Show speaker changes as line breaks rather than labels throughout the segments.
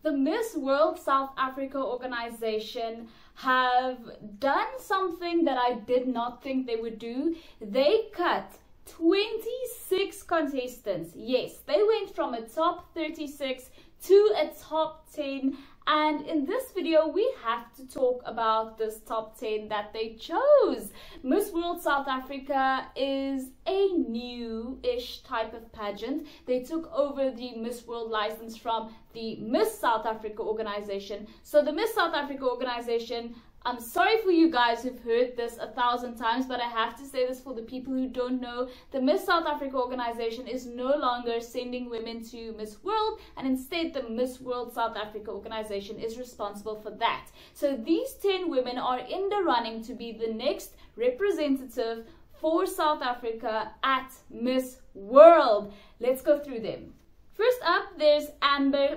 The Miss World South Africa organization have done something that I did not think they would do. They cut 26 contestants. Yes, they went from a top 36 to a top 10. And in this video, we have to talk about this top 10 that they chose. Miss World South Africa is a new-ish type of pageant. They took over the Miss World license from the Miss South Africa organization. So the Miss South Africa organization, I'm sorry for you guys who've heard this 1,000 times, but I have to say this for the people who don't know. The Miss South Africa organization is no longer sending women to Miss World, and instead the Miss World South Africa organization is responsible for that. So these 10 women are in the running to be the next representative for South Africa at Miss World. Let's go through them. First up, there's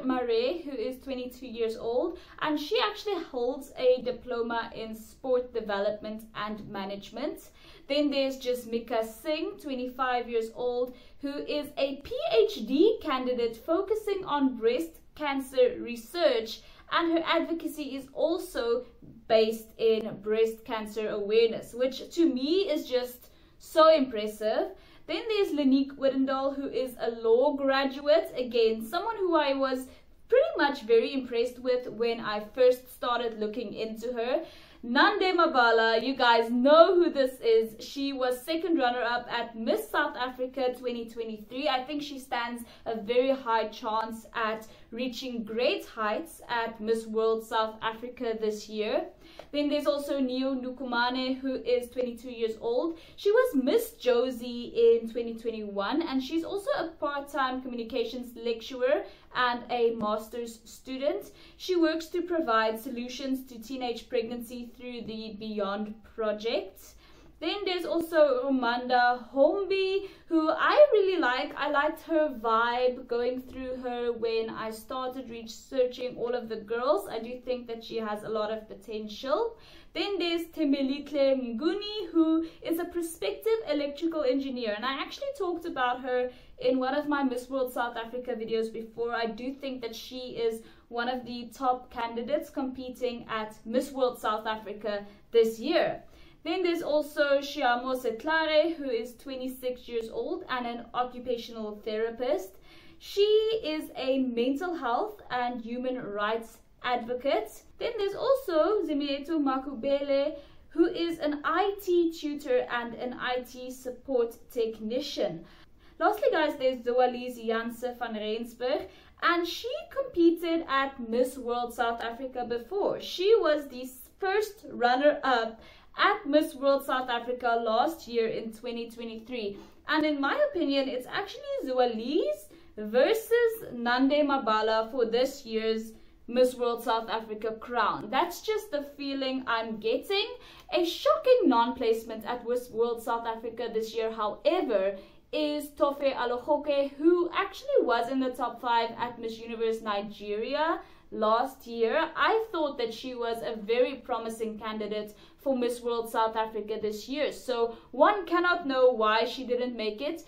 Marais, who is 22 years old, and she actually holds a diploma in sport development and management. Then there's Jesmika Singh, 25 years old, who is a PhD candidate focusing on breast cancer research, and her advocacy is also based in breast cancer awareness, which to me is just so impressive. Then there's Lynique Odendaal, who is a law graduate. Again, someone who I was pretty much very impressed with when I first started looking into her. Nande Mabala, you guys know who this is. She was second runner-up at Miss South Africa 2023. I think she stands a very high chance at reaching great heights at Miss World South Africa this year. Then there's also MKHUMANE, who is 22 years old. She was Miss Jozi in 2021, and she's also a part-time communications lecturer and a master's student. She works to provide solutions to teenage pregnancy through the Beyond project. Then there's also Romanda Hombi, who I really like. I liked her vibe going through her when I started researching all of the girls. I do think that she has a lot of potential. Then there's Thembelihle Mnguni, who is a prospective electrical engineer. And I actually talked about her in one of my Miss World South Africa videos before. I do think that she is one of the top candidates competing at Miss World South Africa this year. Then there's also Tshiamo Setlhare, who is 26 years old and an occupational therapist. She is a mental health and human rights advocate. Then there's also Ximiyeto Makhubele, who is an IT tutor and an IT support technician. Lastly, guys, there's Zoalize Janse van Rensburg, and she competed at Miss World South Africa before. She was the first runner-up at Miss World South Africa last year in 2023. And in my opinion, it's actually Zoalize versus Nande Mabala for this year's Miss World South Africa crown. That's just the feeling I'm getting. A shocking non-placement at Miss World South Africa this year, however, is Tofe Alohoke, who actually was in the top 5 at Miss Universe Nigeria last year. I thought that she was a very promising candidate for Miss World South Africa this year. So one cannot know why she didn't make it.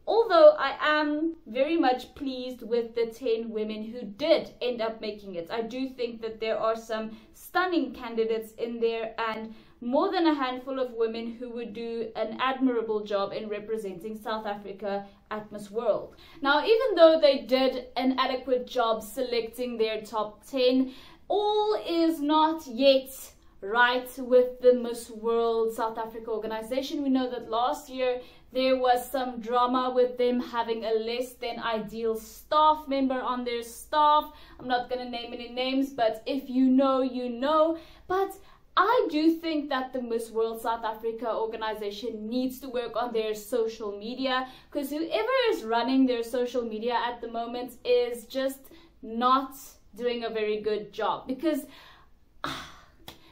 Although I am very much pleased with the 10 women who did end up making it. I do think that there are some stunning candidates in there and more than a handful of women who would do an admirable job in representing South Africa at Miss World. Now, even though they did an adequate job selecting their top 10, all is not yet right with the Miss World South Africa organization. We know that last year there was some drama with them having a less than ideal staff member on their staff. I'm not going to name any names, but if you know, you know. But I do think that the Miss World South Africa organization needs to work on their social media, because whoever is running their social media at the moment is just not doing a very good job, because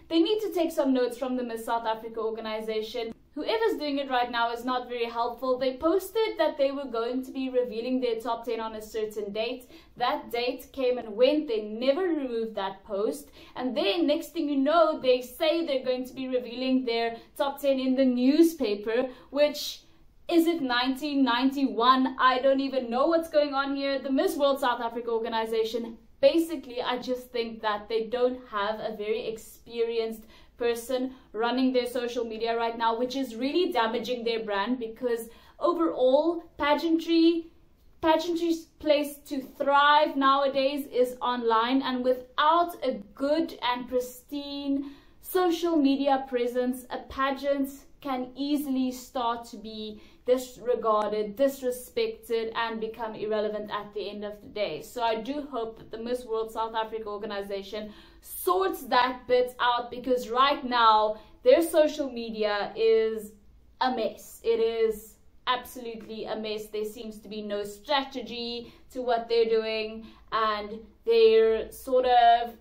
they need to take some notes from the Miss South Africa organization. Whoever's doing it right now is not very helpful. They posted that they were going to be revealing their top 10 on a certain date. That date came and went. They never removed that post. And then next thing you know, they say they're going to be revealing their top 10 in the newspaper, which is it 1991? I don't even know what's going on here. The Miss World South Africa organization basically, I just think that they don't have a very experienced person running their social media right now, which is really damaging their brand, because overall pageantry's place to thrive nowadays is online, and without a good and pristine social media presence, a pageant can easily start to be disregarded, disrespected, and become irrelevant at the end of the day. So I do hope that the Miss World South Africa organization sorts that bit out, because right now their social media is a mess. It is absolutely a mess. There seems to be no strategy to what they're doing, and they're sort of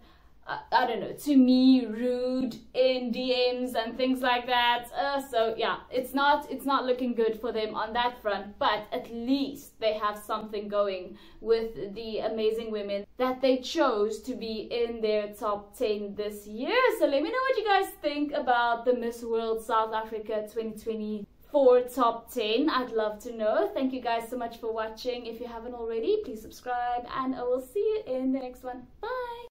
I don't know, to me, rude in DMs and things like that. So yeah, it's not looking good for them on that front, but at least they have something going with the amazing women that they chose to be in their top 10 this year. So let me know what you guys think about the Miss World South Africa 2024 top 10. I'd love to know. Thank you guys so much for watching. If you haven't already, please subscribe, and I will see you in the next one. Bye.